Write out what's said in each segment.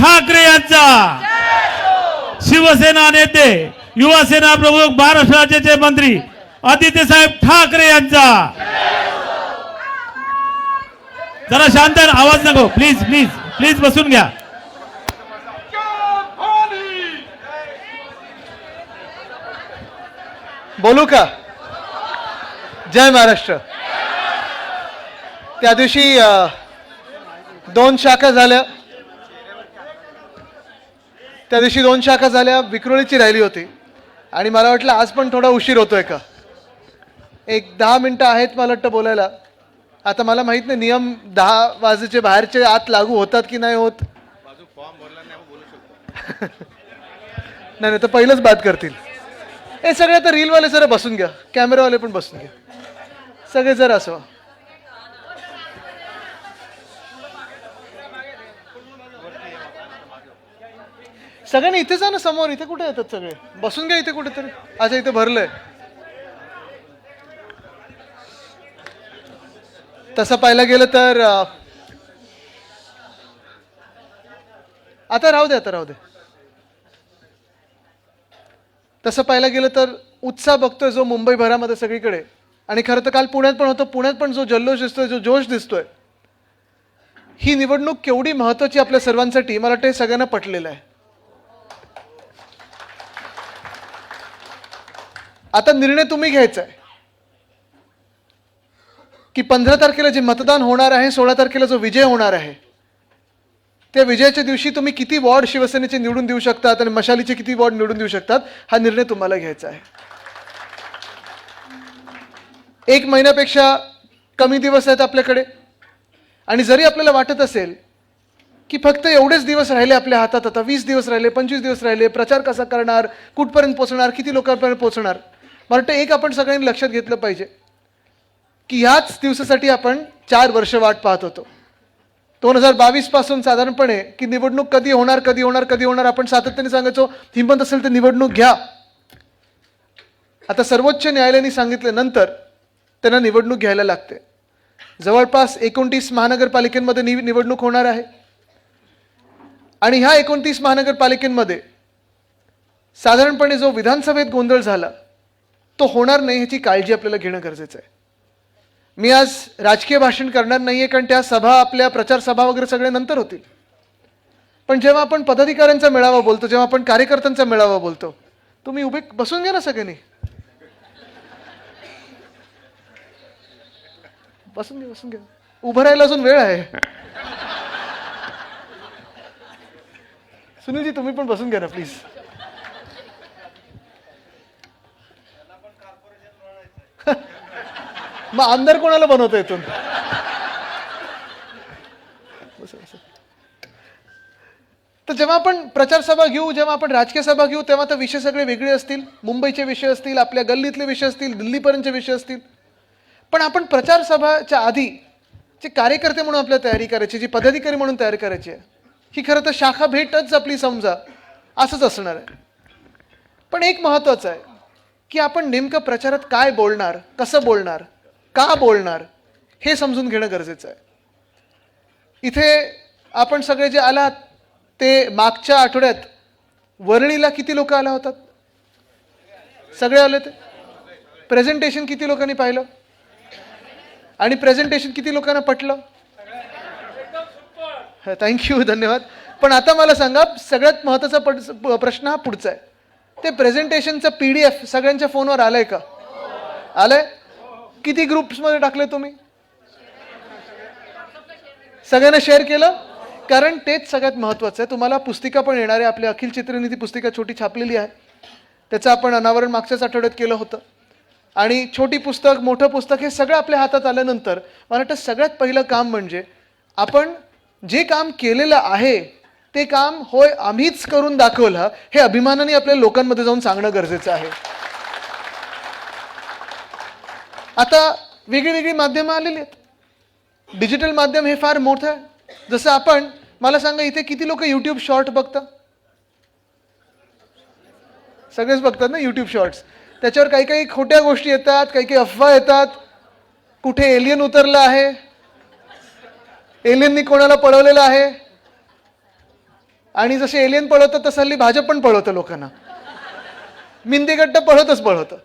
ठाकरे यांचा, शिवसेना नेते युवा सेना प्रमुख महाराष्ट्र राज्याचे मंत्री आदित्य साहेब ठाकरे यांचा। जरा शांत आवाज नको, प्लीज प्लीज प्लीज बसून घ्या। बोलू का? जय महाराष्ट्र। त्या दिवशी 2 शाखा झाल्या, विक्रोळीची रॅली होती आणि मला वाटलं आज पण थोडा उशीर होतोय का, एक 10 मिनिटं आहेत मला वाटतं बोलायला। आता मला माहित नाही नियम 10 वाजेचे बाहेरचे आत लागू होतात की नाही होत। नाही तर पहिलंच बात करतील। हे सगळे आता रीलवाले जरा बसून घ्या, कॅमेरावाले पण बसून घ्या, सगळे जरा असं सगळ्यांनी इथे जा ना समोर। इथे कुठे येतात सगळे? बसून घ्या इथे कुठेतरी। अच्छा इथे भरलंय। तसं पाहायला गेलं तर आता राहू दे। तसं पाहायला गेलं तर उत्साह बघतोय जो मुंबई भरामध्ये सगळीकडे, आणि खरं तर काल पुण्यात पण होतं। पुण्यात पण जो जल्लोष दिसतोय, जो जोश दिसतोय, ही निवडणूक केवढी महत्वाची आपल्या सर्वांसाठी मला वाटतं हे सगळ्यांना पटलेलं आहे। आता निर्णय तुम्ही घ्यायचा आहे की 15 तारखेला जे मतदान होणार आहे, 16 तारखेला जो विजय होणार आहे, त्या विजयाच्या दिवशी तुम्ही किती वॉर्ड शिवसेनेचे निवडून देऊ शकतात आणि मशालीचे किती वॉर्ड निवडून देऊ शकतात, हा निर्णय तुम्हाला घ्यायचा आहे। 1 महिन्यापेक्षा कमी दिवस आहेत आपल्याकडे, आणि जरी आपल्याला वाटत असेल की फक्त एवढेच दिवस राहिले आपल्या हातात, आता 20 दिवस राहिले, 25 दिवस राहिले, प्रचार कसा करणार, कुठपर्यंत पोहोचणार, किती लोकांपर्यंत पोहोचणार, मला वाटतं एक आपण सगळ्यांनी लक्षात घेतलं पाहिजे की ह्याच दिवसासाठी आपण 4 वर्ष वाट पाहत होतो। 2022 पासून साधारणपणे की निवडणूक कधी होणार आपण सातत्याने सांगायचो, हिंमत असेल तर निवडणूक घ्या। आता सर्वोच्च न्यायालयाने सांगितल्यानंतर त्यांना निवडणूक घ्यायला लागते। जवळपास 29 महानगरपालिकांमध्ये निवडणूक होणार आहे, आणि ह्या 29 महानगरपालिकांमध्ये साधारणपणे जो विधानसभेत गोंधळ झाला तो होणार नाही ह्याची काळजी आपल्याला घेणं गरजेचं आहे। मी आज राजकीय भाषण करणार नाहीये, कारण त्या सभा, आपल्या प्रचार सभा वगैरे सगळे नंतर होतील। पण जेव्हा आपण पदाधिकाऱ्यांचा मेळावा बोलतो, जेव्हा आपण कार्यकर्त्यांचा मेळावा बोलतो, तुम्ही उभे बसून घ्या ना सगळ्यांनी, बसून घ्या। उभं राहायला अजून वेळ आहे। सुनीलजी तुम्ही पण बसून घ्या ना प्लीज। मग आमदार कोणाला बनवता इथून? तर जेव्हा आपण प्रचार सभा घेऊ, जेव्हा आपण राजकीय सभा घेऊ, तेव्हा तर विषय सगळे वेगळे असतील, मुंबईचे विषय असतील, आपल्या गल्लीतले विषय असतील, दिल्लीपर्यंतचे विषय असतील। पण आपण प्रचार सभाच्या आधी जे कार्यकर्ते म्हणून आपल्याला तयारी करायची, जी पदाधिकारी म्हणून तयारी करायची आहे, ही खरं तर शाखा भेटच आपली समजा असंच असणार आहे। पण एक महत्त्वाचं आहे की आपण नेमकं प्रचारात काय बोलणार, कसं बोलणार, का बोलणार, हे समजून घेणं गरजेचं आहे। इथे आपण सगळे जे आलात ते मागच्या आठवड्यात वरळीला किती लोक आला होतात? सगळे आले ते? प्रेझेंटेशन किती लोकांनी पाहिलं आणि प्रेझेंटेशन किती लोकांना पटलं? थँक्यू, धन्यवाद। पण आता मला सांगा, सगळ्यात महत्त्वाचा प्रश्न हा पुढचा आहे, ते प्रेझेंटेशनचं PDF सगळ्यांच्या फोनवर आलंय का? आलंय? किती ग्रुप्समध्ये टाकले तुम्ही? सगळ्यांना शेअर केलं? कारण तेच सगळ्यात महत्त्वाचं आहे। तुम्हाला पुस्तिका पण येणार आहे, आपल्या अखिल चित्रिणी ती पुस्तिका छोटी छापलेली आहे, त्याचं आपण अनावरण मागच्याच आठवड्यात केलं होतं। आणि छोटी पुस्तक, मोठं पुस्तक, हे सगळं आपल्या हातात आल्यानंतर मला वाटतं सगळ्यात पहिलं काम म्हणजे आपण जे काम केलेलं आहे ते काम होय आम्हीच करून दाखवलं हे अभिमानाने आपल्या लोकांमध्ये जाऊन सांगणं गरजेचं आहे। आता वेगळी माध्यमं आलेली आहेत, डिजिटल माध्यम हे फार मोठं आहे। जसं आपण, मला सांगा इथे किती लोक YouTube शॉर्ट बघतात? सगळेच बघतात ना YouTube शॉर्ट्स। त्याच्यावर काही खोट्या गोष्टी येतात, काही अफवा येतात, कुठे एलियन उतरला आहे, एलियननी कोणाला पळवलेलं आहे, आणि जसे एलियन पळवतं तसं हल्ली भाजप पण पळवतं लोकांना, मिंदेगट्ट पळवतं.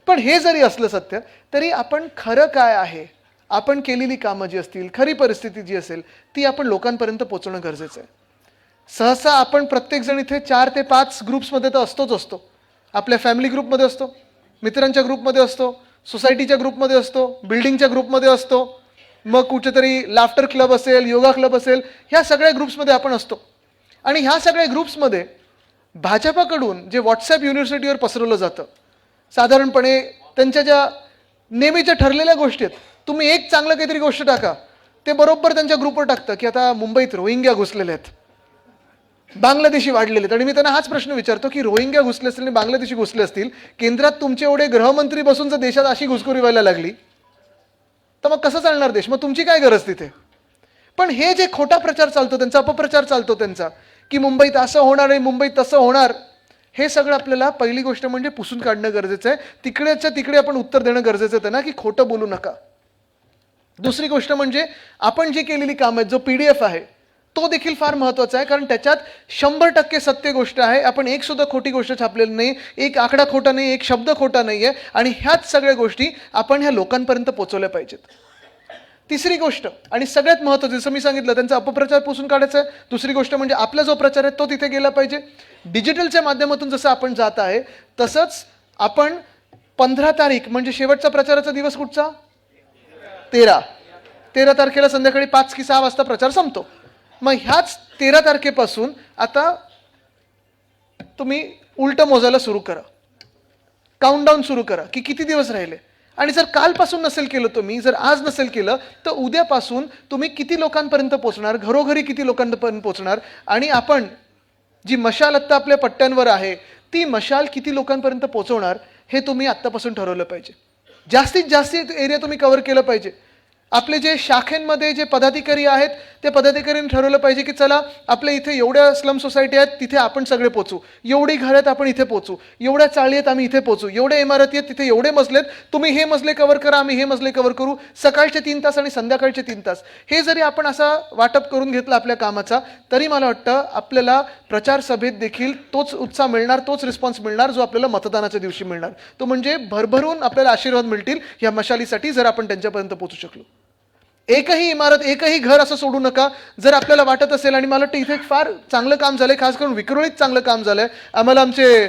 पण हे जरी असलं सत्य, तरी आपण खरं काय आहे, आपण केलेली कामं जी असतील, खरी परिस्थिती जी असेल ती आपण लोकांपर्यंत पोहोचवणं गरजेचं आहे. सहसा आपण प्रत्येकजण इथे 4 ते 5 ग्रुप्समध्ये तर असतो. आपल्या फॅमिली ग्रुपमध्ये असतो, मित्रांच्या ग्रुपमध्ये असतो, सोसायटीच्या ग्रुपमध्ये असतो, बिल्डिंगच्या ग्रुपमध्ये असतो, मग कुठेतरी लाफ्टर क्लब असेल, योगा क्लब असेल, ह्या सगळ्या ग्रुप्समध्ये आपण असतो. आणि ह्या सगळ्या ग्रुप्समध्ये भाजपाकडून जे व्हॉट्सॲप युनिव्हर्सिटीवर पसरवलं जातं, साधारणपणे त्यांच्या ज्या नेहमीच्या ठरलेल्या गोष्टी आहेत, तुम्ही एक चांगलं काहीतरी गोष्ट टाका, ते बरोबर त्यांच्या ग्रुपवर टाकतं की आता मुंबईत रोहिंग्या घुसलेले आहेत, बांगलादेशी वाढलेले आहेत. आणि मी त्यांना हाच प्रश्न विचारतो की रोहिंग्या घुसले असतील आणि बांगलादेशी घुसले असतील, केंद्रात तुमचे एवढे गृहमंत्री बसून जर देशात अशी घुसखोरी व्हायला लागली तर मग कसं चालणार देश? मग तुमची काय गरज तिथे? पण हे जे खोटा प्रचार चालतो त्यांचा, अपप्रचार चालतो त्यांचा, की मुंबईत असं होणार आहे, मुंबईत तसं होणार, हे सगळं आपल्याला पहिली गोष्ट म्हणजे पुसून काढणं गरजेचं आहे. तिकडेच्या तिकडे आपण उत्तर देणं गरजेचं आहे ना, की खोटं बोलू नका. दुसरी गोष्ट म्हणजे आपण जी केलेली काम आहेत, जो PDF आहे तो देखील फार महत्त्वाचा आहे, कारण त्याच्यात 100% सत्य गोष्ट आहे. आपण एक सुद्धा खोटी गोष्ट छापलेली नाही, एक आकडा खोटा नाही, एक शब्द खोटा नाही आहे. आणि ह्याच सगळ्या गोष्टी आपण ह्या लोकांपर्यंत पोहोचवल्या पाहिजेत. तिसरी गोष्ट आणि सगळ्यात महत्त्वाचं, जसं मी सांगितलं, त्यांचा अपप्रचार पुसून काढायचा आहे. दुसरी गोष्ट म्हणजे आपला जो प्रचार आहे तो तिथे गेला पाहिजे. डिजिटलच्या माध्यमातून जसं आपण जात आहे तसंच आपण 15 तारीख म्हणजे शेवटचा प्रचाराचा दिवस कुठचा? 13 तारखेला संध्याकाळी 5 की 6 वाजता प्रचार संपतो. मग ह्याच 13 तारखेपासून आता तुम्ही उलटं मोजायला सुरू करा, काउंटडाऊन सुरू करा की किती दिवस राहिले. आणि जर कालपासून नसेल केलं तुम्ही, जर आज नसेल केलं, तर उद्यापासून तुम्ही किती लोकांपर्यंत पोहोचणार, घरोघरी किती लोकांपर्यंत पोहोचणार, आणि आपण जी मशाल आत्ता आपल्या पट्ट्यांवर आहे ती मशाल किती लोकांपर्यंत पोहोचवणार हे तुम्ही आत्तापासून ठरवलं पाहिजे. जास्तीत जास्त एरिया तुम्ही कव्हर केलं पाहिजे. आपले जे शाखेंमध्ये जे पदाधिकारी आहेत ते पदाधिकाऱ्यांनी ठरवलं पाहिजे की चला आपल्या इथे एवढ्या स्लम सोसायटी आहेत तिथे आपण सगळे पोचू, एवढी घरं आहेत आपण इथे पोचू, एवढ्या चाळी आहेत आम्ही इथे पोचू, एवढ्या इमारती आहेत तिथे एवढे मजले आहेत, तुम्ही हे मजले कव्हर करा, आम्ही हे मजले कव्हर करू, सकाळचे 3 तास आणि संध्याकाळचे 3 तास. हे जरी आपण असा वाटप करून घेतलं आपल्या कामाचा, तरी मला वाटतं आपल्याला प्रचार सभेत देखील तोच उत्साह मिळणार, तोच रिस्पॉन्स मिळणार जो आपल्याला मतदानाच्या दिवशी मिळणार. तो म्हणजे भरभरून आपल्याला आशीर्वाद मिळतील या मशालीसाठी जर आपण त्यांच्यापर्यंत पोहोचू शकलो. एकही इमारत, एकही घर असं सोडू नका. जर आपल्याला वाटत असेल, आणि मला वाटतं इथे फार चांगलं काम झालंय, खास करून विक्रोळीत चांगलं काम झालंय, आम्हाला आमचे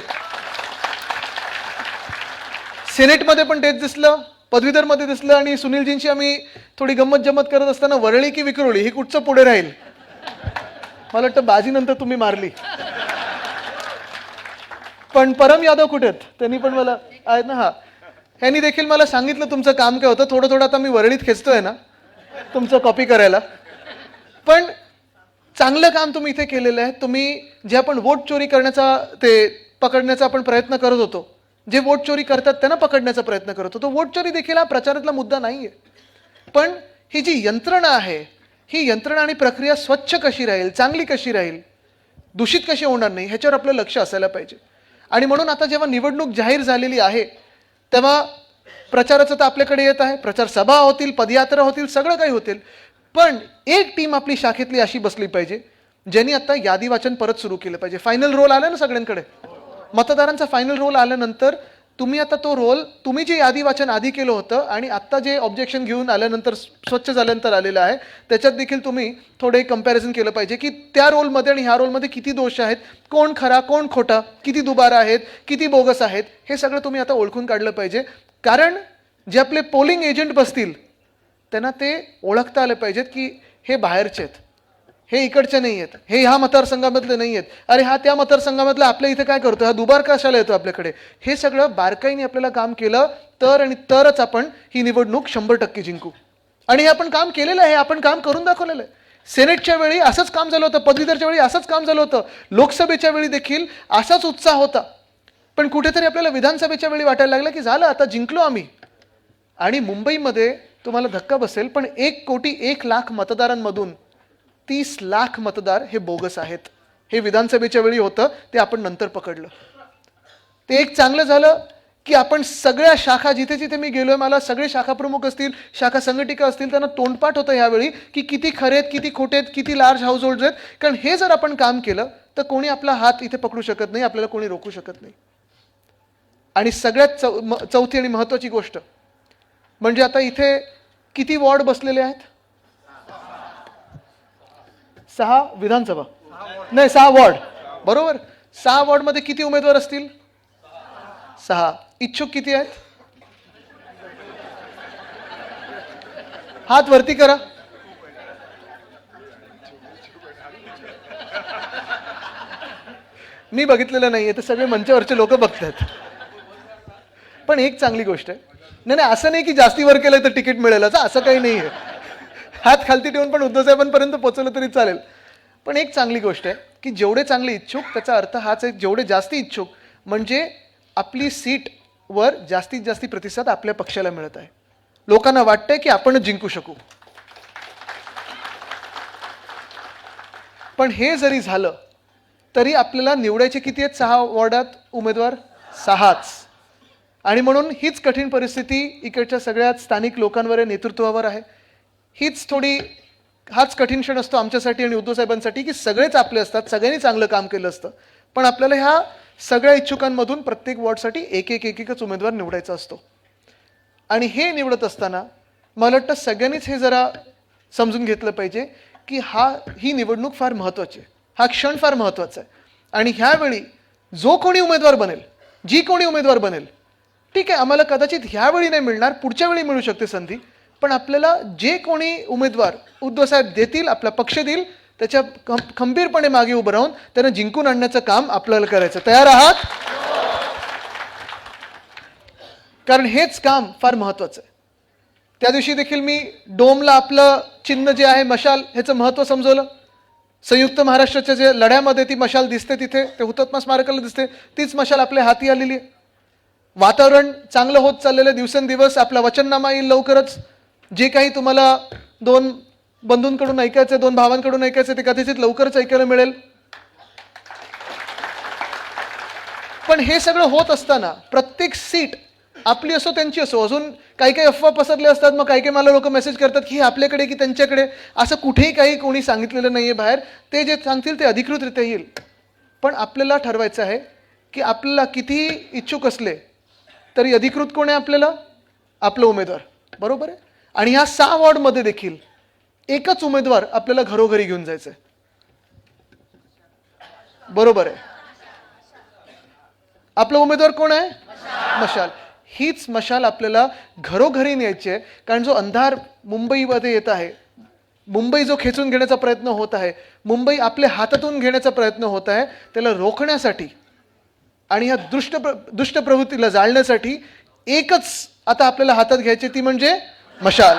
सेनेटमध्ये पण तेच दिसलं, पदवीधरमध्ये दिसलं, आणि सुनीलजींची आम्ही थोडी गंमत जम्मत करत असताना वरळी की विक्रोळी ही कुठचं पुढे राहील, मला वाटतं बाजीनंतर तुम्ही मारली. पण परम यादव कुठे आहेत? त्यांनी पण मला आहेत ना, हा, ह्यांनी देखील मला सांगितलं तुमचं काम काय होतं. थोडं थोडं आता मी वरळीत खेचतोय ना तुमचं कॉपी करायला. पण चांगलं काम तुम्ही इथे केलेलं आहे. तुम्ही जे आपण वोट चोरी करण्याचा, ते पकडण्याचा आपण प्रयत्न करत होतो, जे वोट चोरी करतात त्यांना पकडण्याचा प्रयत्न करत होतो. वोट चोरी देखील हा प्रचारातला मुद्दा नाहीये. पण ही जी यंत्रणा आहे, ही यंत्रणा आणि प्रक्रिया स्वच्छ कशी राहील, चांगली कशी राहील, दूषित कशी होणार नाही, ह्याच्यावर आपलं लक्ष असायला पाहिजे. आणि म्हणून आता जेव्हा निवडणूक जाहीर झालेली आहे तेव्हा प्रचाराचं तर आपल्याकडे येत आहे, प्रचार सभा होतील, पदयात्रा होतील, सगळं काही होतील. पण एक टीम आपली शाखेतली अशी बसली पाहिजे ज्यांनी आता यादी वाचन परत सुरू केलं पाहिजे. फायनल रोल आला ना सगळ्यांकडे, मतदारांचा फायनल रोल आल्यानंतर तुम्ही आता तो रोल, तुम्ही जे यादी वाचन आधी केलं होतं आणि आत्ता जे ऑब्जेक्शन घेऊन आल्यानंतर, स्वच्छ झाल्यानंतर आलेलं आहे, त्याच्यात देखील तुम्ही थोडे कंपॅरिझन केलं पाहिजे की त्या रोलमध्ये आणि ह्या रोलमध्ये किती दोष आहेत, कोण खरा कोण खोटा, किती दुबारा आहेत, किती बोगस आहेत, हे सगळं तुम्ही आता ओळखून काढलं पाहिजे. कारण जे आपले पोलिंग एजंट बसतील त्यांना ते ओळखता आले पाहिजेत की हे बाहेरचे आहेत, हे इकडचे नाही आहेत, हे ह्या मतदारसंघामधले नाही आहेत, अरे हा त्या मतदारसंघामधला आपल्या इथे काय करतो, हा दुबार कशाला येतो आपल्याकडे. हे सगळं बारकाईने आपल्याला काम केलं तर आणि तरच आपण ही निवडणूक 100% जिंकू. आणि हे आपण काम केलेलं आहे, आपण काम करून दाखवलेलं आहे. सेनेटच्या वेळी असंच काम झालं होतं, पदवीधरच्या वेळी असंच काम झालं होतं, लोकसभेच्या वेळी देखील असाच उत्साह होता. पण कुठेतरी आपल्याला विधानसभेच्या वेळी वाटायला लागलं की झालं आता जिंकलो आम्ही. आणि मुंबईमध्ये तुम्हाला धक्का बसेल, पण 1,01,00,000 मतदारांमधून 30 लाख मतदार हे बोगस आहेत. हे विधानसभेच्या वेळी होतं, ते आपण नंतर पकडलं. ते एक चांगलं झालं की आपण सगळ्या शाखा, जिथे जिथे मी गेलोय, मला सगळे शाखा प्रमुख असतील, शाखा संघटिका असतील, त्यांना तोंडपाठ होतं यावेळी की किती खरे आहेत, किती खोटे आहेत, किती लार्ज हाऊस होल्ड्स आहेत. कारण हे जर आपण काम केलं तर कोणी आपला हात इथे पकडू शकत नाही, आपल्याला कोणी रोखू शकत नाही. आणि सगळ्यात चौथी आणि महत्त्वाची गोष्ट म्हणजे आता इथे किती वॉर्ड बसलेले आहेत? 6 विधानसभा नाही 6 वॉर्ड, बरोबर. 6 वॉर्डमध्ये किती उमेदवार असतील? 6. इच्छुक किती आहेत? हात वरती करा. मी बघितलेलं नाहीये, तर सगळे मंचावरचे लोक बघतात. पण एक चांगली गोष्ट आहे, नाही असं नाही की जास्ती वर केलं तर तिकीट मिळेल, असं काही नाही आहे. हात खालती ठेवून पण उद्धव साहेबांपर्यंत पोहोचवलं तरी चालेल. पण एक चांगली गोष्ट आहे की जेवढे चांगले इच्छुक, त्याचा अर्थ हाच आहे, जेवढे जास्ती इच्छुक म्हणजे आपली सीट वर जास्तीत जास्त प्रतिसाद आपल्या पक्षाला मिळत आहे. लोकांना वाटतंय की आपणच जिंकू शकू. पण हे जरी झालं तरी आपल्याला निवडायचे किती आहेत? 6 वॉर्डात उमेदवार 6च. आणि म्हणून हीच कठीण परिस्थिती इकडच्या सगळ्यात स्थानिक लोकांवर आहे, नेतृत्वावर आहे. हाच कठीण क्षण असतो आमच्यासाठी आणि उद्धव साहेबांसाठी की सगळेच आपले असतात, सगळ्यांनी चांगलं काम केलं असतं, पण आपल्याला ह्या सगळ्या इच्छुकांमधून प्रत्येक वॉर्डसाठी एकच उमेदवार निवडायचा असतो. आणि हे निवडत असताना मला वाटतं सगळ्यांनीच हे जरा समजून घेतलं पाहिजे की ही निवडणूक फार महत्त्वाची आहे, हा क्षण फार महत्त्वाचा आहे. आणि ह्यावेळी जो कोणी उमेदवार बनेल, जी कोणी उमेदवार बनेल, ठीक आहे, आम्हाला कदाचित ह्यावेळी नाही मिळणार, पुढच्या वेळी मिळू शकते संधी, पण आपल्याला जे कोणी उमेदवार उद्धव साहेब देतील, आपला पक्ष देईल, त्याच्या खंबीरपणे मागे उभं राहून त्यांना जिंकून आणण्याचं काम आपल्याला करायचं. तयार आहात? कारण हेच काम फार महत्त्वाचं आहे. त्या दिवशी देखील मी डोमला आपलं चिन्ह जे आहे मशाल, ह्याचं महत्त्व समजवलं. संयुक्त महाराष्ट्राच्या जे लढ्यामध्ये ती मशाल दिसते, तिथे ते हुतात्मा स्मारकाला दिसते, तीच मशाल आपल्या हाती आलेली आहे. वातावरण चांगलं होत चाललेलं दिवसेंदिवस. आपला वचननामा येईल लवकरच. जे काही तुम्हाला 2 बंधूंकडून ऐकायचं, 2 भावांकडून ऐकायचं, ते कदाचित लवकरच ऐकायला मिळेल. पण हे सगळं होत असताना प्रत्येक सीट आपली असो त्यांची असो, अजून काही अफवा पसरले असतात. मग काही मला लोक मेसेज करतात की आपल्याकडे की त्यांच्याकडे, असं कुठेही काही कोणी सांगितलेलं नाहीये बाहेर. ते जे सांगतील ते अधिकृतरित्या येईल. पण आपल्याला ठरवायचं आहे की आपल्याला किती इच्छुक असले तरी अधिकृत कोण आहे आपल्याला? आपलं उमेदवार, बरोबर आहे. आणि ह्या 6 वॉर्डमध्ये देखील एकच उमेदवार आपल्याला घरोघरी घेऊन जायचंय, बरोबर आहे. आपला उमेदवार कोण आहे? मशाल. हीच मशाल आपल्याला घरोघरी न्यायची आहे. कारण जो अंधार मुंबईमध्ये येत आहे, मुंबई जो खेचून घेण्याचा प्रयत्न होत आहे, मुंबई आपल्या हातातून घेण्याचा प्रयत्न होत आहे, त्याला रोखण्यासाठी आणि ह्या दुष्ट प्रवृत्तीला जाळण्यासाठी एकच आता आपल्याला हातात घ्यायची, ती म्हणजे मशाल.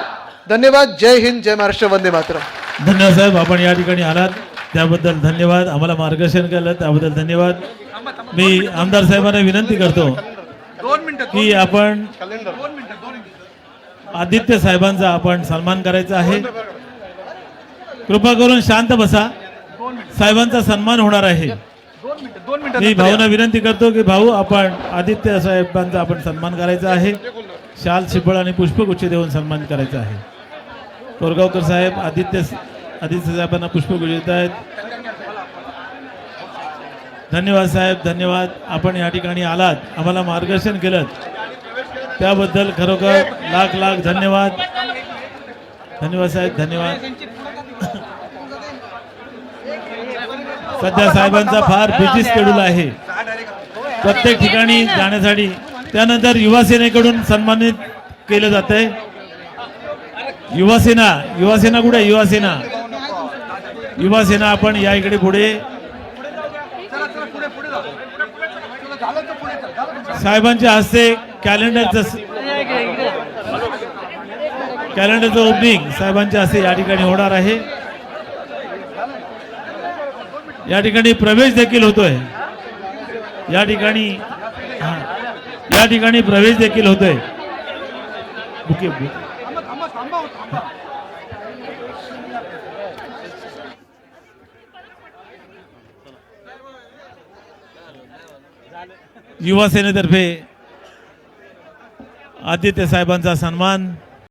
धन्यवाद. जय हिंद, जय महाराष्ट्र, वंदे मातरम. धन्यवाद साहेब, आपण या ठिकाणी आलात त्याबद्दल धन्यवाद. आम्हाला मार्गदर्शन केलं त्याबद्दल धन्यवाद. मी आमदार साहेबांना विनंती करतो की आपण आदित्य साहेबांचा आपण सन्मान करायचा आहे. कृपा करून शांत बसा, साहेबांचा सन्मान होणार आहे. मी भाऊंना विनंती करतो की भाऊ, आपण आदित्य साहेबांचा आपण सन्मान करायचा आहे. शाल, शिबळ आणि पुष्पगुच्छ देऊन सन्मान करायचा आहे. कोरगावकर साहेब आदित्य साहेबांना पुष्पगुच्छ देत आहेत. धन्यवाद साहेब, धन्यवाद. आपण या ठिकाणी आलात, आम्हाला मार्गदर्शन केलं त्याबद्दल खरोखर लाख लाख धन्यवाद. धन्यवाद साहेब, धन्यवाद. सध्या साहेबांचा फार बिझी शेड्यूल आहे प्रत्येक ठिकाणी जाण्यासाठी. त्यानंतर युवासेनेकडून सन्मानित केलं जात आहे. युवासेना कुठे? युवासेना आपण या इकडे पुढे. साहेबांच्या हस्ते कॅलेंडरचं ओपनिंग साहेबांच्या हस्ते या ठिकाणी होणार आहे. या ठिकाणी प्रवेश देखील होतोय. या ठिकाणी प्रवेश देखील होतोय. युवा सेनेतर्फे आदित्य साहेबांचा सन्मान